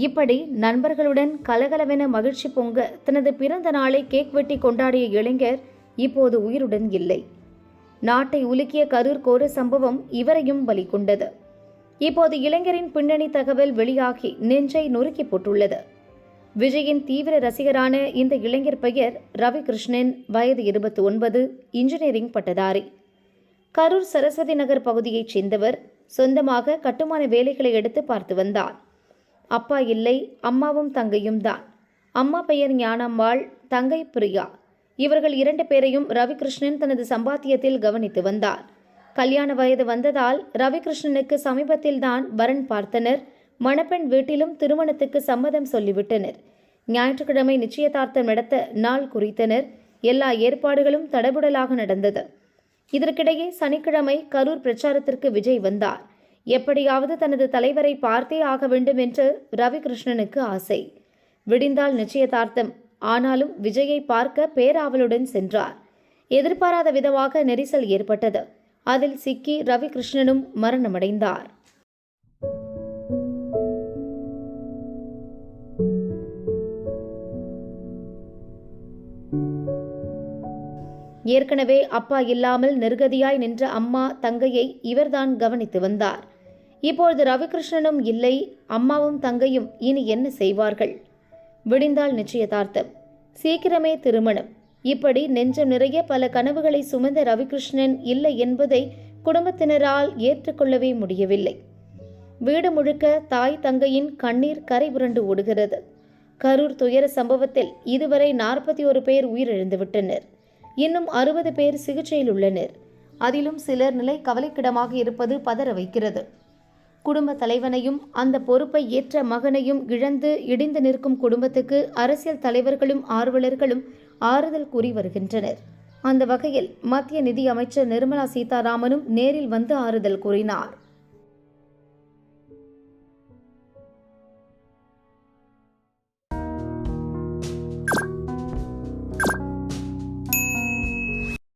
இப்படி நண்பர்களுடன் கலகலவென மகிழ்ச்சி பொங்க தனது பிறந்த நாளை கேக் வெட்டி கொண்டாடிய இளைஞர் இப்போது உயிருடன் இல்லை. நாட்டை உலுக்கிய கரூர் கோர சம்பவம் இவரையும் பலி கொண்டது. இப்போது இளைஞரின் பின்னணி தகவல் வெளியாகி நெஞ்சை நொறுக்கி போட்டுள்ளது. விஜயின் தீவிர ரசிகரான இந்த இளைஞர் பெயர் ரவிகிருஷ்ணன், வயது 29, இன்ஜினியரிங் பட்டதாரி. கரூர் சரஸ்வதி நகர் பகுதியைச் சேர்ந்தவர். சொந்தமாக கட்டுமான வேலைகளை எடுத்து பார்த்து வந்தார். அப்பா இல்லை, அம்மாவும் தங்கையும் தான். அம்மா பெயர் ஞானம்மாள், தங்கை பிரியா. இவர்கள் 2 பேரையும் ரவிகிருஷ்ணன் தனது சம்பாத்தியத்தில் கவனித்து வந்தார். கல்யாண வயது வந்ததால் ரவிகிருஷ்ணனுக்கு சமீபத்தில் தான் வரன் பார்த்தனர். மணப்பெண் வீட்டிலும் திருமணத்துக்கு சம்மதம் சொல்லிவிட்டனர். ஞாயிற்றுக்கிழமை நிச்சயதார்த்தம் நடத்த நாள் குறித்தனர். எல்லா ஏற்பாடுகளும் தடபுடலாக நடந்தது. இதற்கிடையே சனிக்கிழமை கரூர் பிரச்சாரத்திற்கு விஜய் வந்தார். எப்படியாவது தனது தலைவரை பார்த்தே ஆக வேண்டும் என்று ரவிகிருஷ்ணனுக்கு ஆசை. விடிந்தால் நிச்சயதார்த்தம். ஆனாலும் விஜயை பார்க்க பேராவலுடன் சென்றார். எதிர்பாராத விதமாக நெரிசல் ஏற்பட்டது. அதில் சிக்கி ரவிகிருஷ்ணனும் மரணமடைந்தார். ஏற்கனவே அப்பா இல்லாமல் நிர்கதியாய் நின்ற அம்மா, தங்கையை இவர்தான் கவனித்து வந்தார். இப்பொழுது ரவிகிருஷ்ணனும் இல்லை, அம்மாவும் தங்கையும் இனி என்ன செய்வார்கள்? விடிந்தால் நிச்சயதார்த்தம், சீக்கிரமே திருமணம். இப்படி நெஞ்சம் நிறைய பல கனவுகளை சுமந்த ரவிகிருஷ்ணன் இல்லை என்பதை குடும்பத்தினரால் ஏற்றுக்கொள்ளவே முடியவில்லை. வீடு முழுக்க தாய் தங்கையின் கண்ணீர் கரை புரண்டு ஓடுகிறது. கரூர் துயர சம்பவத்தில் இதுவரை 41 பேர் உயிரிழந்துவிட்டனர். இன்னும் 60 பேர் சிகிச்சையில் உள்ளனர். அதிலும் சிலர் நிலை கவலைக்கிடமாக இருப்பது பதற வைக்கிறது. குடும்ப தலைவனையும் அந்த பொறுப்பை ஏற்ற மகனையும் இழந்து இடிந்து நிற்கும் குடும்பத்துக்கு அரசியல் தலைவர்களும் ஆர்வலர்களும் ஆறுதல் கூறி வருகின்றனர். அந்த வகையில் மத்திய நிதி அமைச்சர் நிர்மலா சீதாராமனும் நேரில் வந்து ஆறுதல் கூறினார்.